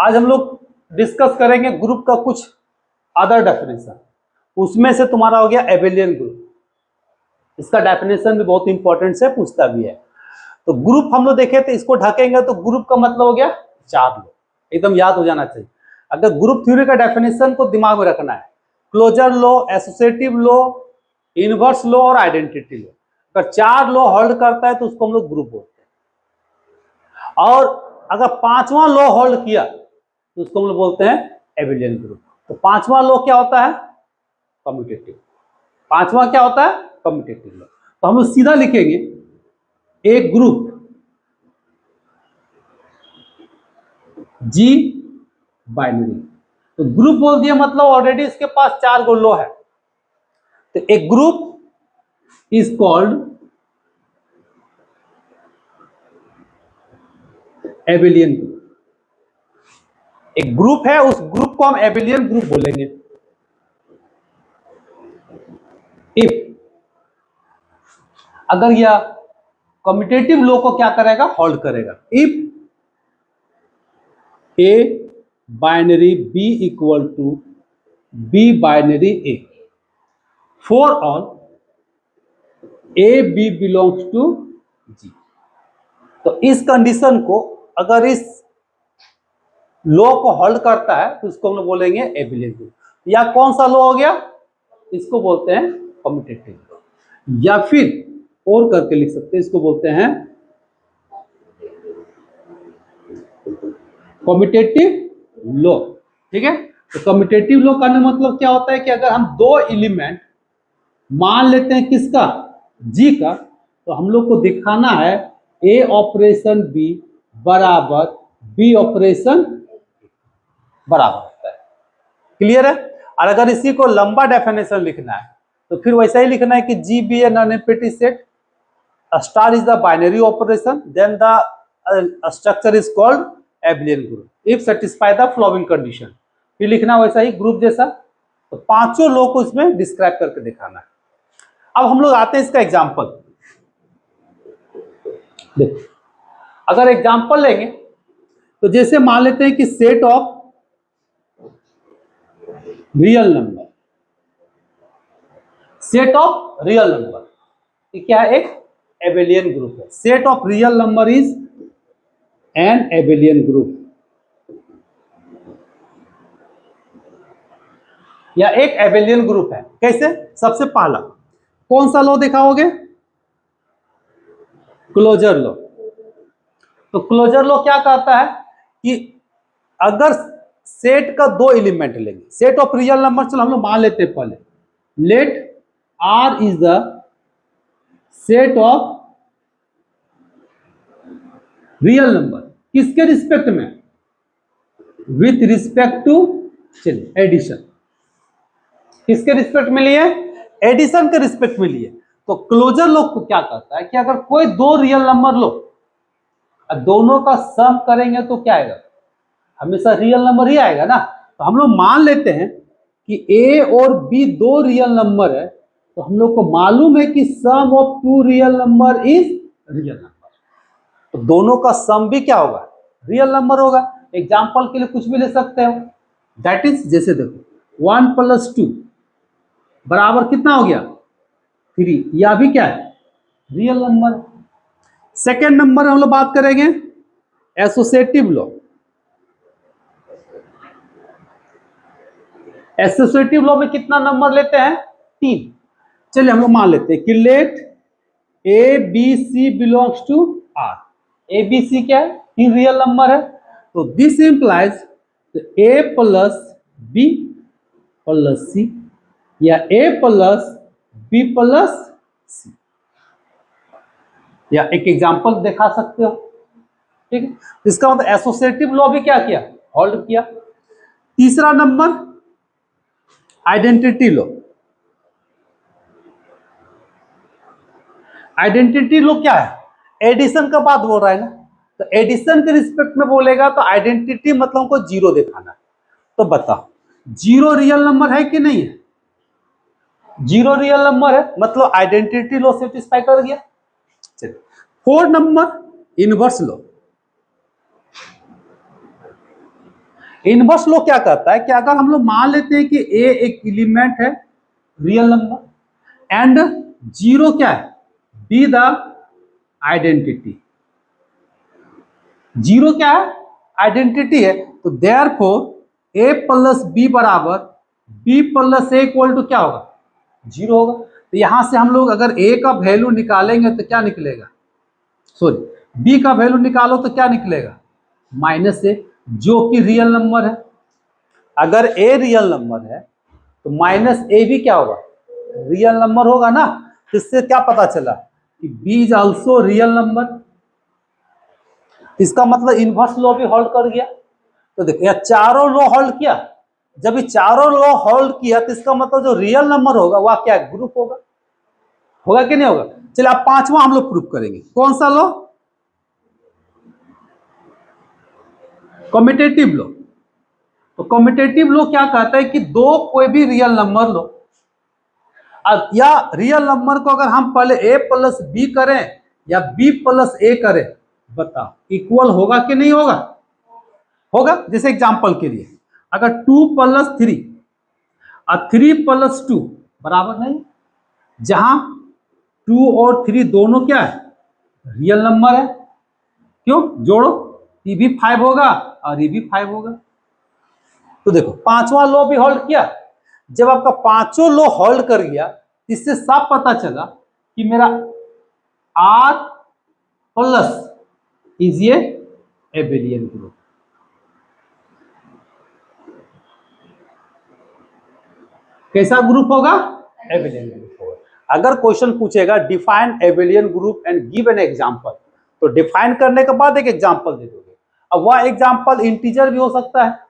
आज हम लोग डिस्कस करेंगे ग्रुप का कुछ अदर डेफिनेशन। उसमें से तुम्हारा हो गया एबेलियन ग्रुप। इसका डेफिनेशन भी बहुत इंपॉर्टेंट से पूछता भी है। तो ग्रुप हम लोग देखे थे, इसको ढकेंगे तो ग्रुप का मतलब हो गया चार लोग, एकदम याद हो जाना चाहिए। अगर ग्रुप थ्योरी का डेफिनेशन को दिमाग में रखना है, closure law, associative law, inverse law और आइडेंटिटी लॉ। अगर चार लॉ होल्ड करता है तो उसको हम लोग ग्रुप बोलते हैं। और अगर पांचवा लॉ होल्ड किया तो उसको हम लोग बोलते हैं एबेलियन ग्रुप। तो पांचवा लॉ क्या होता है? कम्यूटेटिव। पांचवा क्या होता है? Commutative law. तो हम लोग सीधा लिखेंगे एक ग्रुप जी बाइनरी। तो ग्रुप बोल दिया मतलब ऑलरेडी इसके पास चार गो लॉ है। तो एक group is called abelian group. एक ग्रुप है, उस ग्रुप को हम एबेलियन ग्रुप बोलेंगे इफ अगर यह कम्यूटेटिव लॉ को क्या करेगा? होल्ड करेगा। If A binary B equal to B binary A for all A B belongs to G. तो इस कंडीशन को अगर इस लॉ को होल्ड करता है तो इसको हम लोग बोलेंगे एबेलियन ग्रुप। या कौन सा लॉ हो गया? इसको बोलते हैं कम्यूटेटिव लॉ, या फिर और करके लिख सकते हैं, इसको बोलते हैं कम्यूटेटिव लॉ। ठीक है। तो कम्यूटेटिव लॉ का मतलब क्या होता है कि अगर हम दो एलिमेंट मान लेते हैं किसका? जी का, तो हम लोग को दिखाना है ए ऑपरेशन बी बराबर बी ऑपरेशन बराबर होता है। क्लियर है? और अगर इसी को लंबा डेफिनेशन लिखना है तो फिर वैसा ही लिखना है कि G be a non empty set, star is the binary operation, then the structure is called abelian group if satisfy the following condition. फिर लिखना वैसा ही ग्रुप जैसा। तो पांचों लॉ को इसमें डिस्क्राइब करके दिखाना है। अब हम लोग आते हैं इसका एग्जांपल। देखो, अगर एग्जांपल लेंगे तो जैसे मान लेते हैं कि set of real number, set of real number क्या है? एक एबेलियन ग्रुप है। Set of real number is an Abelian group, या एक एबेलियन ग्रुप है। कैसे? सबसे पहला कौन सा लॉ दिखाओगे? Closure law. तो क्लोजर लॉ क्या कहता है कि अगर सेट का दो एलिमेंट लेंगे, सेट ऑफ रियल नंबर, चलो हम लोग मान लेते हैं पहले, let R is the set of real number. किसके रिस्पेक्ट में? विथ रिस्पेक्ट टू, चलिए एडिशन। किसके रिस्पेक्ट में लिए? एडिशन के रिस्पेक्ट में लिए। तो क्लोजर लॉ को क्या कहता है कि अगर कोई दो रियल नंबर लो, दोनों का सम करेंगे तो क्या आएगा? हमेशा रियल नंबर ही आएगा ना। तो हम लोग मान लेते हैं कि ए और बी दो रियल नंबर है, तो हम लोग को मालूम है कि sum of two real number is real number. तो दोनों का सम भी क्या होगा? रियल नंबर होगा। एग्जाम्पल के लिए कुछ भी ले सकते हो, दैट इज जैसे देखो 1 + 2 बराबर कितना हो गया? 3। यह भी क्या है? Real number. सेकेंड नंबर हम लोग बात करेंगे एसोसिएटिव लॉ। एसोसिएटिव लॉ में कितना नंबर लेते हैं? 3। चलिए हम लोग मान लेते हैं कि let A B C belongs to R. A B C क्या है? 3 रियल नंबर है। तो this implies A plus B plus C, या A plus B plus C. या एक एग्जांपल दिखा सकते हो। ठीक है। इसका मतलब एसोसिएटिव लॉ भी क्या किया? होल्ड किया। तीसरा number identity law. Identity law क्या है? एडिशन का बात बोल रहा है ना। तो एडिशन के रिस्पेक्ट में बोलेगा तो आइडेंटिटी मतलब हमको जीरो दिखाना है। तो बताओ जीरो रियल नंबर है कि नहीं है? जीरो रियल नंबर है, मतलब आइडेंटिटी लॉ सेटिस्फाई कर गया। चलिए 4 number inverse law. Inverse law क्या कहता है कि अगर हम लोग मान लेते हैं कि ए एक एलिमेंट है रियल नंबर एंड जीरो क्या है, बी द आइडेंटिटी, जीरो क्या है, आइडेंटिटी है, तो देयरफॉर ए प्लस बी बराबर B plus A equal to क्या होगा, जीरो होगा। तो यहां से हम लोग अगर ए का वैल्यू निकालेंगे तो क्या निकलेगा, सॉरी बी का वैल्यू निकालो तो क्या निकलेगा, माइनस ए, जो कि रियल नंबर है। अगर ए रियल नंबर है तो माइनस ए भी क्या होगा, रियल नंबर होगा ना। तो इससे क्या पता चला कि B is also real number. इसका मतलब इनवर्स लॉ भी होल्ड कर गया। तो देखो यह चारों लॉ होल्ड किया, जब ये चारों लॉ होल्ड किया तो इसका मतलब जो रियल नंबर होगा वह क्या ग्रुप होगा, होगा कि नहीं होगा। चलिए आप पांचवा हम लोग प्रूफ करेंगे, कौन सा लॉ, कम्यूटेटिव लॉ। तो कम्यूटेटिव लॉ क्या कहता है कि दो कोई भी रियल नंबर लो, या रियल नंबर को अगर हम पहले ए प्लस बी करें या बी प्लस ए करें, बताओ इक्वल होगा कि नहीं होगा, होगा। जैसे एग्जांपल के लिए अगर 2 प्लस 3 और 3 प्लस 2 बराबर नहीं, जहां 2 और 3 दोनों क्या है, रियल नंबर है, क्यों, जोड़ो, ये भी 5 होगा और ये भी 5 होगा। तो देखो पांचवा लॉ भी होल्ड किया। जब आपका पांचों लॉ होल्ड कर गया, इससे साफ पता चला कि मेरा R plus is a abelian group. कैसा ग्रुप होगा, एबेलियन ग्रुप होगा। अगर क्वेश्चन पूछेगा define abelian group and give an example, तो डिफाइन करने के बाद एक एग्जांपल दे दोगे। अब वह एग्जांपल इंटीजर भी हो सकता है,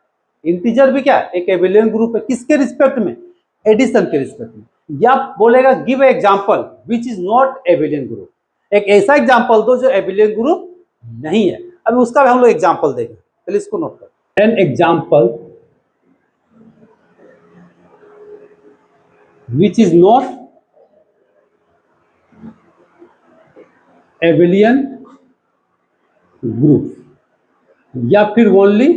इंटीजर भी क्या एक एबेलियन ग्रुप है, किसके रिस्पेक्ट में, एडिशन के रिस्पेक्ट में। या बोलेगा give example which is not Abelian group, एक ऐसा एग्जांपल दो जो एबेलियन ग्रुप नहीं है। अभी उसका भी हम लोग एग्जांपल देंगे, चलिए इसको नोट करें। An example which is not abelian group या फिर only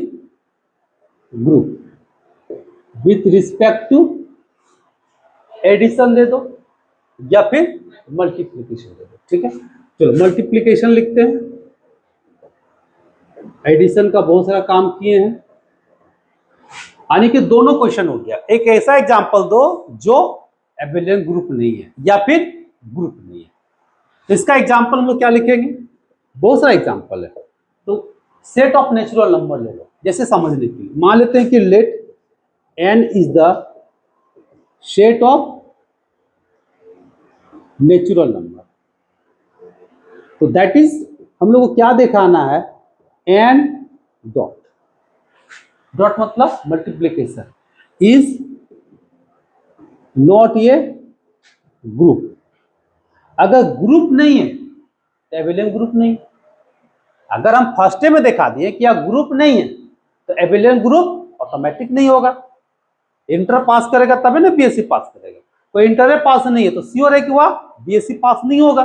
group with respect to addition दे दो या फिर मल्टीप्लीकेशन दे दो, ठीक है। चलो मल्टीप्लीकेशन लिखते हैं, एडिशन का बहुत सारा काम किए हैं, यानी कि दोनों क्वेश्चन हो गया। एक ऐसा एग्जांपल दो जो एबेलियन ग्रुप नहीं है या फिर ग्रुप नहीं है। तो इसका एग्जांपल हम लोग क्या लिखेंगे, बहुत सारा एग्जांपल है। तो सेट ऑफ नेचुरल नंबर ले लो, जैसे समझने के लिए मान लेते हैं कि let n is the set of natural number. तो दैट इज हम लोग को क्या दिखाना है, n डॉट, डॉट मतलब मल्टीप्लीकेशन, इज नॉट ये ग्रुप। अगर ग्रुप नहीं है तो एबेलियन ग्रुप नहीं। अगर हम फर्स्ट में दिखा दिए कि यह ग्रुप नहीं है तो एबेलियन ग्रुप ऑटोमेटिक नहीं होगा। इंटर पास करेगा तभी ना बीएससी पास करेगा, कोई इंटर पास नहीं है तो श्योर है कि वह बीएससी पास नहीं होगा।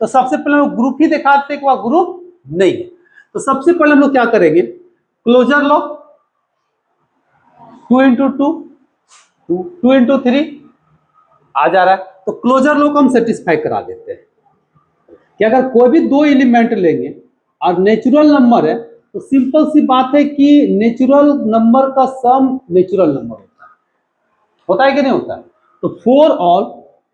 तो सबसे पहले हम ग्रुप ही दिखाते हैं कि वह ग्रुप नहीं है। तो सबसे पहले हम लोग क्या करेंगे, क्लोजर लो, 2 इंटू 2 2 इंटू 3 आ जा रहा है। तो क्लोजर लो को हम सेटिस्फाई करा देते हैं कि अगर कोई भी दो एलिमेंट लेंगे और नेचुरल नंबर है तो सिंपल सी बात है कि नेचुरल नंबर का सम नेचुरल नंबर होता है कि नहीं होता है। तो for all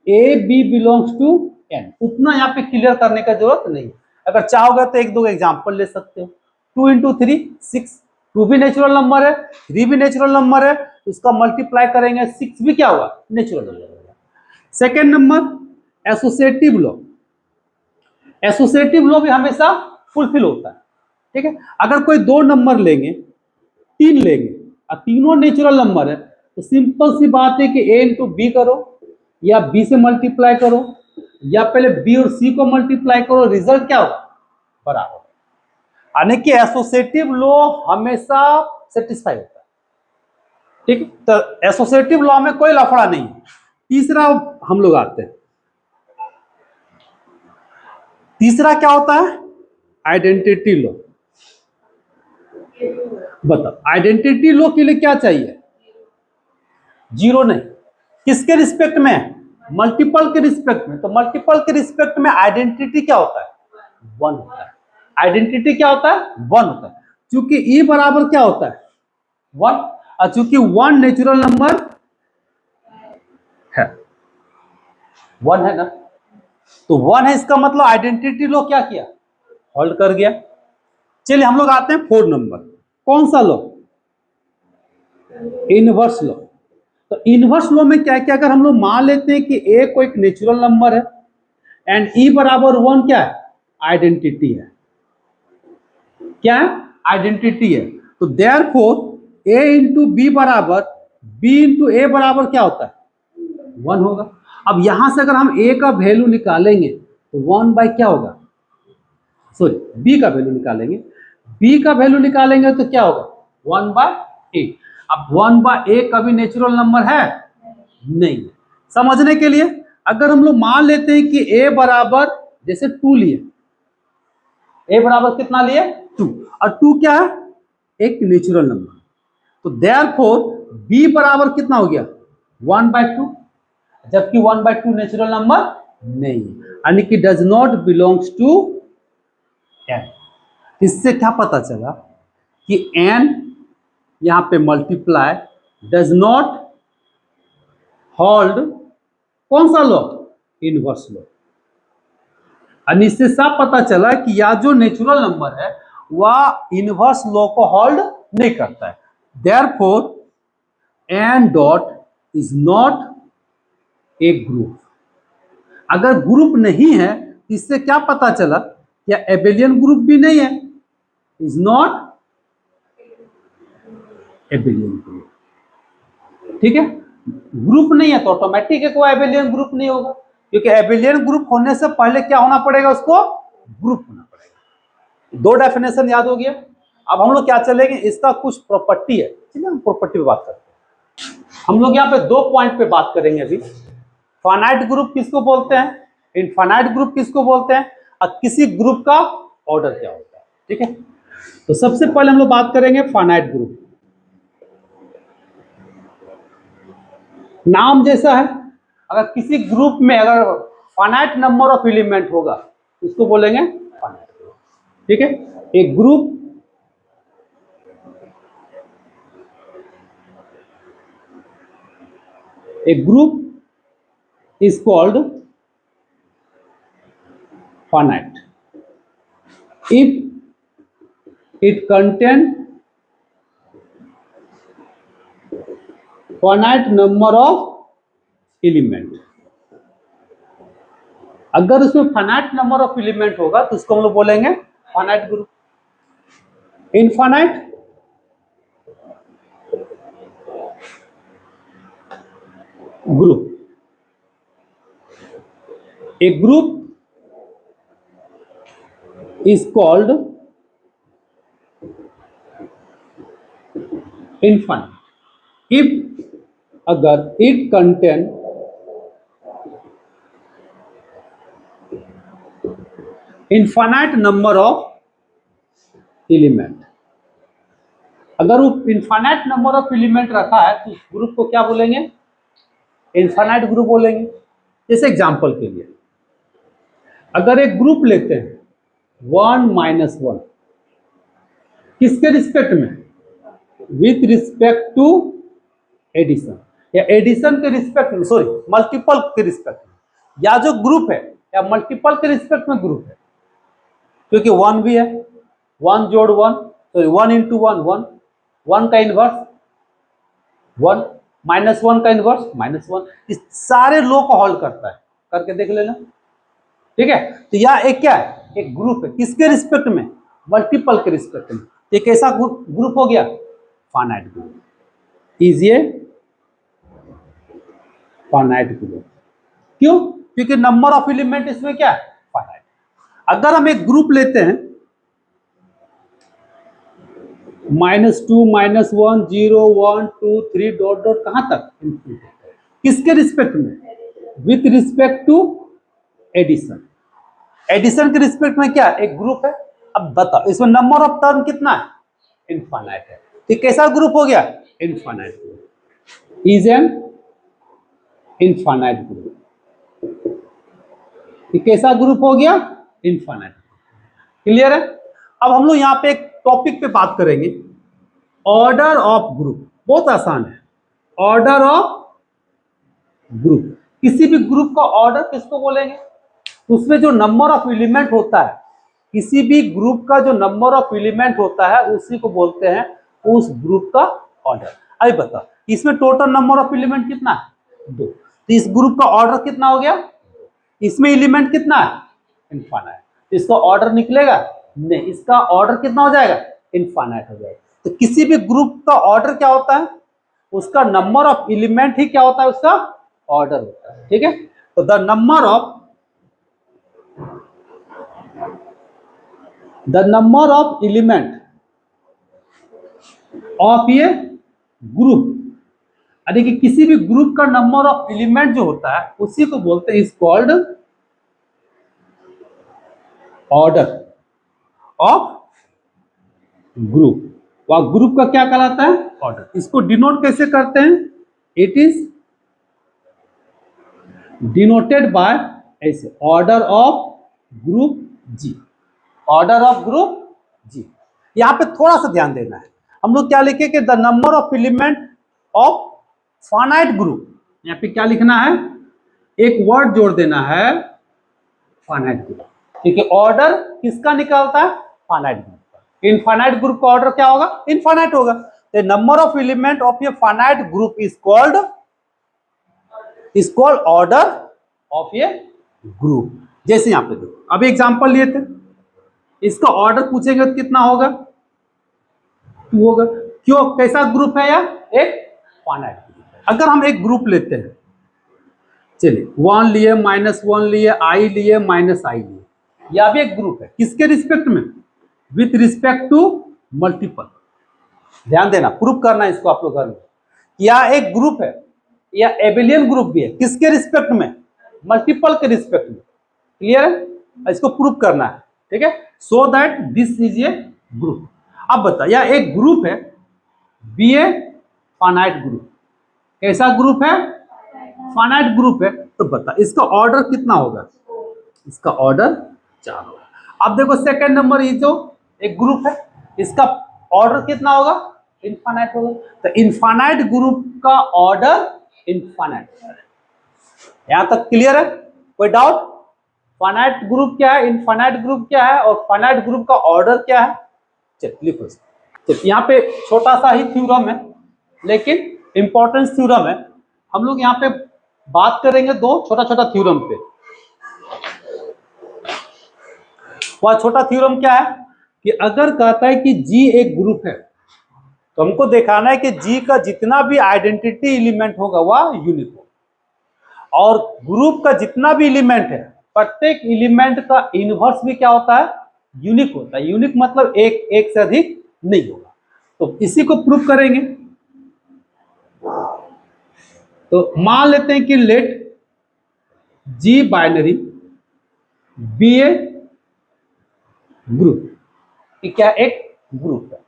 A B belongs to N, उतना यहाँ पे क्लियर करने का जरूरत नहीं है। अगर चाहोगे तो एक दो एग्जांपल ले सकते हो। 2 इंटू 3 6, 2 भी नेचुरल नंबर है, 3 भी नेचुरल नंबर है, तो इसका मल्टीप्लाई करेंगे 6 भी क्या हुआ, नेचुरल नंबर होगा। Second number associative law, associative law भी हमेशा फुलफिल होता है, ठीक है। अगर कोई दो नंबर लेंगे, 3 लेंगे और तीनों नेचुरल नंबर है, तो सिंपल सी बात है कि ए इंटू बी करो या बी से मल्टीप्लाई करो या पहले बी और सी को मल्टीप्लाई करो, रिजल्ट क्या होगा, बराबर। यानी कि एसोसिएटिव लॉ हमेशा सेटिस्फाई होता है, ठीक। तो एसोसिएटिव लॉ में कोई लफड़ा नहीं है। तीसरा हम लोग आते हैं, तीसरा क्या होता है, आइडेंटिटी लॉ। बताओ आइडेंटिटी लो के लिए क्या चाहिए? जीरो नहीं, किसके रिस्पेक्ट में? मल्टीपल के रिस्पेक्ट में। तो मल्टीपल के रिस्पेक्ट में आइडेंटिटी क्या होता है? वन होता है। आइडेंटिटी क्या होता है? वन होता है। क्योंकि ई बराबर क्या होता है? वन। और चूंकि वन नेचुरल नंबर है, वन है ना, तो वन है, इसका मतलब आइडेंटिटी लो क्या किया? होल्ड कर गया। चलिए हम लोग आते हैं 4 नंबर। कौन सा लो? इनवर्स लो। तो इनवर्स लो में क्या क्या, अगर हम लोग मान लेते हैं कि ए को एक नेचुरल नंबर है एंड ई बराबर वन क्या है? आइडेंटिटी है। क्या है? आइडेंटिटी है। तो देयरफॉर ए इंटू बी बराबर बी इंटू ए बराबर क्या होता है? वन होगा। अब यहां से अगर हम ए का वैल्यू निकालेंगे तो वन बाय क्या होगा? सॉरी, बी का वैल्यू निकालेंगे। बी का वैल्यू निकालेंगे तो क्या होगा? वन बाय ए। अब वन बाय ए कभी नेचुरल नंबर है? नहीं। समझने के लिए अगर हम लोग मान लेते हैं कि ए बराबर जैसे टू लिए, ए बराबर कितना लिए? टू। और टू क्या है? एक नेचुरल नंबर। तो देयरफॉर बी बराबर कितना हो गया? One by two. जबकि one by two natural number नहीं, यानी कि does not belongs to N. इससे क्या पता चला कि एन यहां पे मल्टीप्लाई डज नॉट होल्ड कौन सा लॉ? Inverse law. और इससे साफ पता चला कि यह जो नेचुरल नंबर है वह इनवर्स लॉ को होल्ड नहीं करता है। Therefore N dot is not a group. अगर ग्रुप नहीं है तो इससे क्या पता चला? क्या एबेलियन ग्रुप भी नहीं है, इज नॉट एबेलियन ग्रुप। ठीक है, ग्रुप नहीं है तो ऑटोमेटिक है कोई एबेलियन ग्रुप नहीं होगा, क्योंकि एबेलियन ग्रुप होने से पहले क्या होना पड़ेगा? उसको ग्रुप होना पड़ेगा। दो डेफिनेशन याद हो गया। अब हम लोग क्या चलेंगे, इसका कुछ प्रॉपर्टी है, ठीक है, हम प्रॉपर्टी पे बात करते हैं। हम लोग यहाँ पे दो पॉइंट पे बात करेंगे अभी। फाइनाइट ग्रुप किसको बोलते हैं, इनफाइनाइट ग्रुप किसको बोलते हैं, और किसी ग्रुप का ऑर्डर क्या होता है। ठीक है, तो सबसे पहले हम लोग बात करेंगे फाइनाइट ग्रुप। नाम जैसा है, अगर किसी ग्रुप में अगर फाइनाइट नंबर ऑफ एलिमेंट होगा उसको बोलेंगे फाइनाइट ग्रुप। ठीक है, एक group is called finite if it contains finite number of element। अगर उसमें फाइनाइट नंबर ऑफ एलिमेंट होगा तो उसको हम लोग बोलेंगे finite group. Infinite group, a group is called infinite if अगर it contain infinite number of element। अगर वो इनफाइनाइट नंबर ऑफ एलिमेंट रखा है तो उस ग्रुप को क्या बोलेंगे? इनफाइनाइट ग्रुप बोलेंगे। जैसे एग्जांपल के लिए अगर एक ग्रुप लेते हैं 1 माइनस 1, किसके रिस्पेक्ट में? विथ रिस्पेक्ट टू एडिशन, या एडिशन के रिस्पेक्ट में, सॉरी मल्टीपल के रिस्पेक्ट में, या जो ग्रुप है या मल्टीपल के रिस्पेक्ट में ग्रुप है, क्योंकि वन भी है, वन जोड़ one, sorry one into one one, one का इनवर्स वन, माइनस वन का इनवर्स माइनस वन, इस सारे लो को होल्ड करता है, करके देख लेना। ठीक है, तो यह एक क्या है? एक ग्रुप है, किसके रिस्पेक्ट में? मल्टीपल के रिस्पेक्ट में। ये कैसा ग्रुप हो गया? Finite group. इजिए फाइनाइट ग्रुप। क्यों? क्योंकि नंबर ऑफ एलिमेंट इसमें क्या है? फाइनाइट। अगर हम एक ग्रुप लेते हैं -2 -1 0 1 2 3 डॉट डॉट कहां तक? किसके रिस्पेक्ट में? With respect to addition. Addition के रिस्पेक्ट में क्या? एक ग्रुप है। अब बताओ इसमें नंबर ऑफ टर्म कितना है? इनफाइनाइट है। तो कैसा ग्रुप हो गया? Infinite group, is an infinite group. कैसा ग्रुप हो गया? इनफाइनाइट। क्लियर है? अब हम लोग यहाँ पे एक टॉपिक पे बात करेंगे, ऑर्डर ऑफ ग्रुप। बहुत आसान है, ऑर्डर ऑफ ग्रुप। किसी भी ग्रुप का ऑर्डर किसको बोलेंगे? उसमें जो नंबर ऑफ एलिमेंट होता है, किसी भी ग्रुप का जो नंबर ऑफ एलिमेंट होता है उसी को बोलते हैं उस ग्रुप का ऑर्डर। अभी बताओ, इसमें टोटल नंबर ऑफ एलिमेंट कितना है? 2। तो इस ग्रुप का ऑर्डर कितना हो गया? इसमें एलिमेंट कितना है? इनफाइनाइट। इसका ऑर्डर निकलेगा नहीं, इसका ऑर्डर कितना हो जाएगा? इनफाइनाइट हो जाएगा। तो किसी भी ग्रुप का ऑर्डर क्या होता है? उसका नंबर ऑफ एलिमेंट ही क्या होता है? उसका ऑर्डर होता है। ठीक है, तो the number of element of ये ग्रुप, यानी कि किसी भी ग्रुप का नंबर ऑफ एलिमेंट जो होता है उसी को बोलते हैं is called order of group. वह ग्रुप का क्या कहलाता है? ऑर्डर। इसको डिनोट कैसे करते हैं? इट इज डिनोटेड बाय ऐसे, order of group G, order of group G. यहां पे थोड़ा सा ध्यान देना है, हम लोग क्या लिखे कि the number of element of finite group. यहां पे क्या लिखना है? एक वर्ड जोड़ देना है, फाइनाइट ग्रुप। ठीक है, ऑर्डर किसका निकलता है? फाइनाइट ग्रुप का। इनफाइनाइट ग्रुप का ऑर्डर क्या होगा? इनफाइनाइट होगा। The number of element of a finite group is called order of A group. जैसे यहां पे देखो, अभी एग्जांपल लिए थे, इसका ऑर्डर पूछेंगे तो कितना होगा? 2 होगा। क्यों? कैसा ग्रुप है? यह एक फाइनाइट ग्रुप है। अगर हम एक ग्रुप लेते हैं, चलिए 1 लिए, -1 लिए, i लिए, -i लिए, यह भी एक ग्रुप है। किसके रिस्पेक्ट में? With respect to multiple. ध्यान देना, प्रूफ करना इसको आप लोग घर में। यह एक ग्रुप है, यह एबेलियन ग्रुप भी है। किसके रिस्पेक्ट में? मल्टीपल के रिस्पेक्ट में। क्लियर है? इसको प्रूफ करना है। ठीक है, so that this is a group. अब बता, यह एक ग्रुप है, बी ए फाइनाइट ग्रुप। कैसा ग्रुप है? फाइनाइट ग्रुप है। तो बता इसका ऑर्डर कितना होगा? इसका ऑर्डर 4 होगा। अब देखो सेकंड नंबर, ये जो एक ग्रुप है, इसका ऑर्डर कितना होगा? इनफाइनाइट होगा। तो इनफाइनाइट ग्रुप का ऑर्डर इनफाइनाइट। यहां तक क्लियर है? कोई डाउट? फाइनाइट ग्रुप क्या है, इनफाइनाइट ग्रुप क्या है, और फाइनाइट ग्रुप का ऑर्डर क्या है? चलिए लिखो। तो यहाँ पे छोटा सा ही थ्योरम है, लेकिन इंपॉर्टेंस थ्योरम है। हम लोग यहाँ पे बात करेंगे 2 छोटा छोटा थ्योरम पे। वह छोटा थ्योरम क्या है कि अगर कहता है कि G एक ग्रुप है, तो हमको दिखाना है कि G का जितना भी आइडेंटिटी एलिमेंट होगा वह यूनिक हो, और ग्रुप का जितना भी एलिमेंट है, प्रत्येक एलिमेंट का इनवर्स भी क्या होता है? यूनिक होता है। यूनिक मतलब एक से अधिक नहीं होगा। तो इसी को प्रूफ करेंगे। तो मान लेते हैं कि लेट G बाइनरी बी ए ग्रुप, क्या एक ग्रुप है।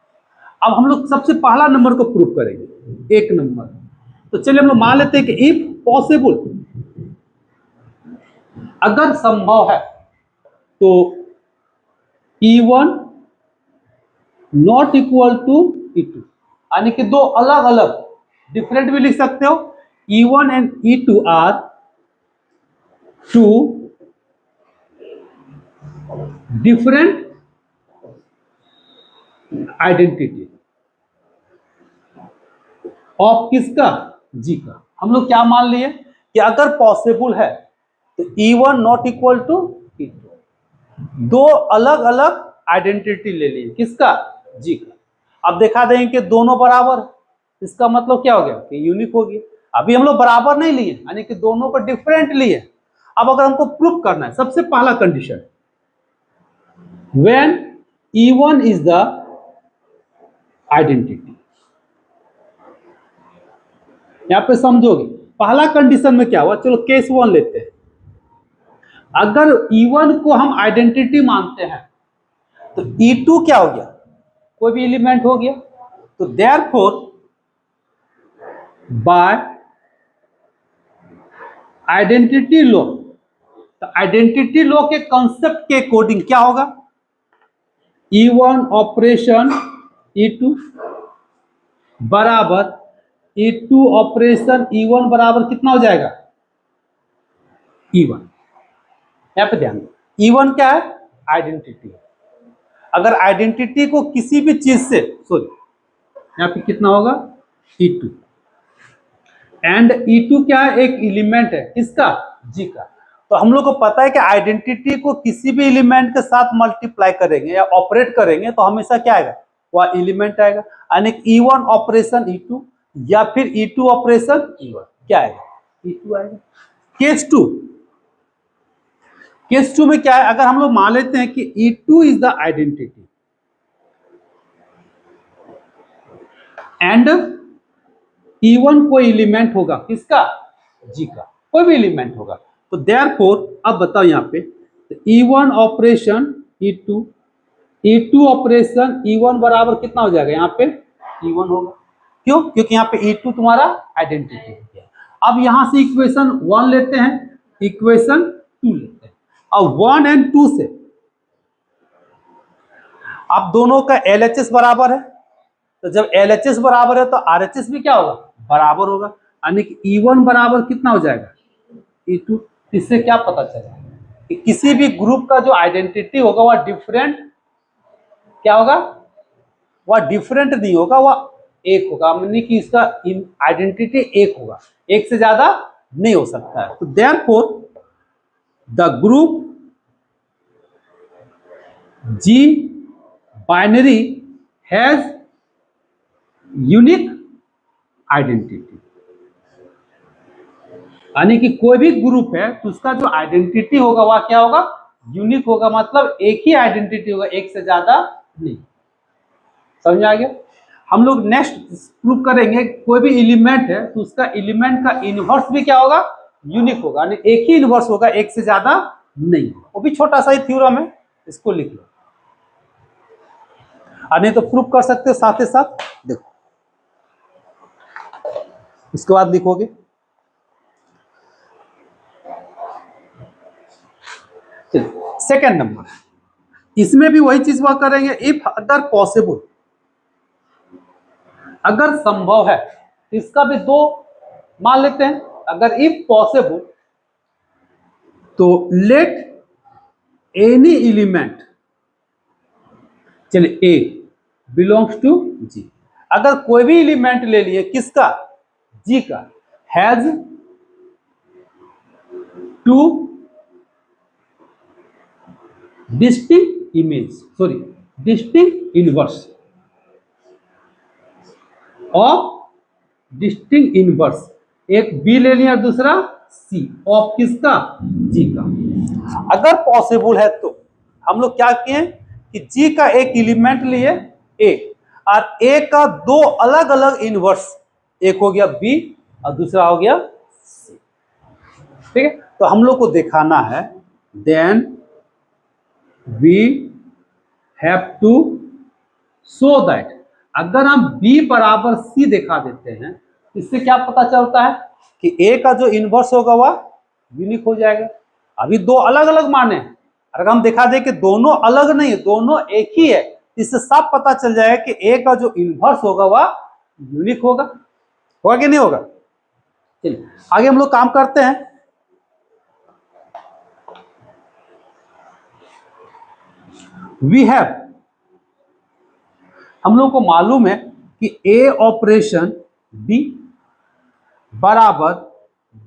अब हम लोग सबसे पहला नंबर को प्रूफ करेंगे, एक नंबर। तो चलिए हम लोग मान लेते हैं कि इफ पॉसिबल, अगर संभव है, तो E1 not equal to E2, यानी कि 2 अलग अलग, डिफरेंट भी लिख सकते हो। E1 and E2 are 2 different identity of किसका? G का। हम लोग क्या मान लिए कि अगर पॉसिबल है तो E1 not equal to E2, 2 अलग अलग आइडेंटिटी ले लिए। किसका? G का। अब दिखा देंगे कि दोनों बराबर, इसका मतलब क्या हो गया कि यूनिक होगी। अभी हम लोग बराबर नहीं लिए, यानी कि दोनों को डिफरेंट लिए। अब अगर हमको प्रूफ करना है, सबसे पहला condition, when E1 is the identity. यहां पे समझोगे, पहला कंडीशन में क्या हुआ? चलो केस 1 लेते हैं। अगर E1 को हम आइडेंटिटी मानते हैं तो E2 क्या हो गया? कोई भी एलिमेंट हो गया। तो देयरफॉर बाय आइडेंटिटी लॉ, तो आइडेंटिटी लॉ के कंसेप्ट के अकॉर्डिंग क्या होगा, E1 ऑपरेशन E2 बराबर E2 ऑपरेशन E1 बराबर कितना हो जाएगा, E1। यहां पे ध्यान दो, E1 क्या है, आइडेंटिटी। अगर आइडेंटिटी को किसी भी चीज से, सॉरी यहां पे कितना होगा, E2, एंड E2 क्या है, एक एलिमेंट है किसका, G का। तो हम लोग को पता है कि आइडेंटिटी को किसी भी एलिमेंट के साथ मल्टीप्लाई करेंगे या ऑपरेट करेंगे तो हमेशा क्या आएगा, वह एलिमेंट आएगा। यानी E1 ऑपरेशन E2 या फिर E2 ऑपरेशन E1 क्या आएगा, E2 आएगा। केस टू में क्या है, अगर हम लोग मान लेते हैं कि E2 is the identity and E1 कोई एलिमेंट होगा किसका, G का, कोई भी एलिमेंट होगा, तो देयरफॉर अब बताओ यहां पे E1 operation E2, E2 operation E1 बराबर कितना हो जाएगा, यहां पे E1 होगा। क्यों, क्योंकि यहां पे E2 तुम्हारा आइडेंटिटी हो गया। अब यहां से इक्वेशन 1 लेते हैं, इक्वेशन 2 लेते हैं, अब 1 एंड 2 से अब दोनों का LHS बराबर है, तो जब LHS बराबर है तो RHS भी क्या होगा, बराबर होगा। यानी कि E1 बराबर कितना हो जाएगा, E2। इससे क्या पता चला कि किसी भी ग्रुप का जो आइडेंटिटी होगा वह डिफरेंट क्या होगा, वह डिफरेंट नहीं होगा, वह एक होगा। यानी कि इसका आइडेंटिटी एक होगा, एक से ज्यादा नहीं हो सकता है। तो therefore the group G binary has unique identity. यानी कि कोई भी ग्रुप है तो उसका जो आइडेंटिटी होगा वह क्या होगा, यूनिक होगा, मतलब एक ही आइडेंटिटी होगा, एक से ज्यादा नहीं। समझ आ गया। हम लोग नेक्स्ट प्रूव करेंगे, कोई भी एलिमेंट है तो उसका एलिमेंट का इनवर्स भी क्या होगा, यूनिक होगा, यानी एक ही इनवर्स होगा, एक से ज्यादा नहीं। वो भी छोटा सा ही थ्योरम है, इसको लिख लो, नहीं तो प्रूव कर सकते हो साथ ही साथ। देखो इसके बाद लिखोगे सेकेंड नंबर, इसमें भी वही चीज वह करेंगे, इफ अगर पॉसिबल, अगर संभव है, इसका भी दो मान लेते हैं। अगर इफ पॉसिबल तो लेट एनी एलिमेंट, चलिए ए बिलोंग्स टू जी, अगर कोई भी एलिमेंट ले लिए किसका, जी का, has two distinct image, sorry distinct inverse of distinct inverse, एक बी ले लिया दूसरा सी, ऑफ किसका, जी का। अगर पॉसिबल है तो हम लोग क्या किए कि जी का एक एलिमेंट लिए ए, और ए का दो अलग अलग इनवर्स, एक हो गया बी और दूसरा हो गया सी। ठीक है, तो हम लोग को दिखाना है, then we have to show that, अगर हम b बराबर c दिखा देते हैं, इससे क्या पता चलता है कि a का जो इनवर्स होगा वह यूनिक हो जाएगा। अभी दो अलग अलग माने हैं, अगर हम दिखा दें कि दोनों अलग नहीं, दोनों एक ही है, इससे साफ पता चल जाएगा कि a का जो इनवर्स होगा वह यूनिक होगा। होगा कि नहीं होगा। चलिए आगे हम लोग काम करते हैं। वी हैव, हम लोग को मालूम है कि ए ऑपरेशन बी बराबर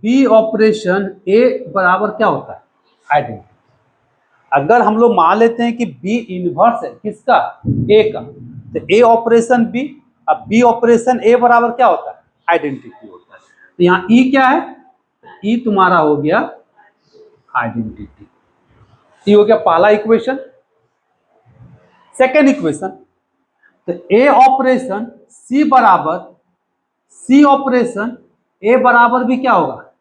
बी ऑपरेशन ए बराबर क्या होता है, आइडेंटिटी। अगर हम लोग मान लेते हैं कि बी इनवर्स है किसका, ए का, तो ए ऑपरेशन बी, अब बी ऑपरेशन ए बराबर क्या होता है, आइडेंटिटी होता है। तो यहाँ ई क्या है, ई तुम्हारा हो गया आइडेंटिटी। ये हो गया पहला इक्वेशन। सेकेंड इक्वेशन, तो ए ऑपरेशन सी बराबर सी ऑपरेशन ए बराबर भी क्या होगा,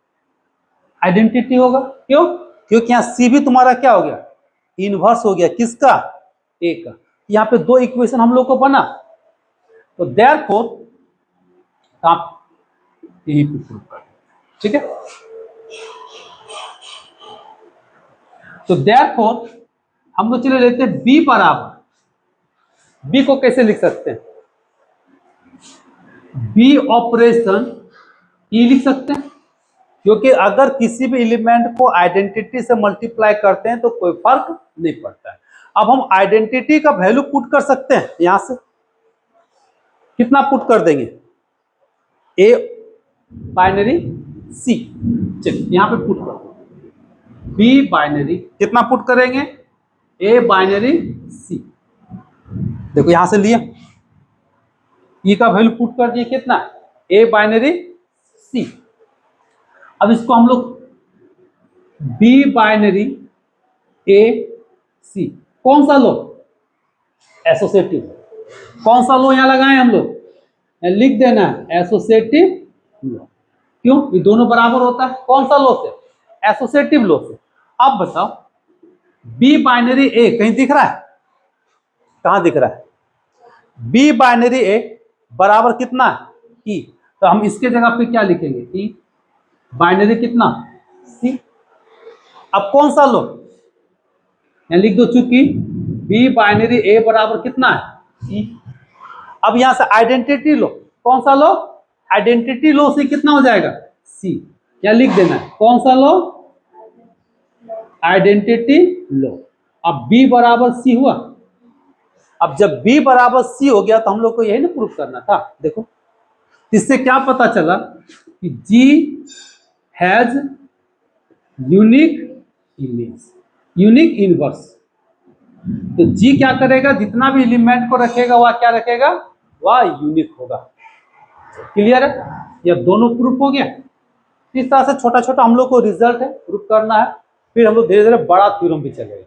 आइडेंटिटी होगा। क्यों, क्योंकि यहां सी भी तुम्हारा क्या हो गया, इनवर्स हो गया किसका, ए का। यहां पे दो इक्वेशन हम लोग को बना, तो देयरफॉर आप यही प्रूव कर, ठीक है। तो देयरफॉर हम लोग चले लेते हैं बी बराबर, बी को कैसे लिख सकते हैं, बी ऑपरेशन ई लिख सकते हैं, क्योंकि अगर किसी भी एलिमेंट को आइडेंटिटी से मल्टीप्लाई करते हैं तो कोई फर्क नहीं पड़ता है। अब हम आइडेंटिटी का वैल्यू पुट कर सकते हैं, यहां से कितना पुट कर देंगे, ए बाइनरी सी, चलिए यहां पे पुट कर बी बाइनरी, कितना पुट करेंगे, ए बाइनरी सी, देखो यहां से लिया ई का वैल्यू पुट कर दिए, कितना, ए बाइनरी सी। अब इसको हम लोग बी बाइनरी ए सी, कौन सा लो, एसोसिएटिव, कौन सा लो यहां लगाए हम लोग, लिख देना है एसोसिएटिव लो, क्यों, ये दोनों बराबर होता है, कौन सा लो से, एसोसिएटिव लो से। अब बताओ बी बाइनरी ए कहीं दिख रहा है, कहां दिख रहा है, बी बाइनरी ए बराबर कितना है ई, तो हम इसके जगह पे क्या लिखेंगे, ई बाइनरी कितना सी। अब कौन सा लो, यहां लिख दो, चूंकि बी बाइनरी ए बराबर कितना है ई। अब यहां से आइडेंटिटी लो, कौन सा लो, आइडेंटिटी लो से कितना हो जाएगा सी, क्या लिख देना है, कौन सा लो, आइडेंटिटी लो। अब बी बराबर सी हुआ, अब जब बी बराबर सी हो गया तो हम लोग को यही ना प्रूफ करना था। देखो इससे क्या पता चला कि G has unique image, unique inverse. तो जी क्या करेगा, जितना भी एलिमेंट को रखेगा वह क्या रखेगा, वह यूनिक होगा। क्लियर है, ये दोनों प्रूफ हो गया। इस तरह से छोटा छोटा हम लोग को रिजल्ट है प्रूफ करना है, फिर हम लोग धीरे धीरे बड़ा थ्योरम भी चलेगा।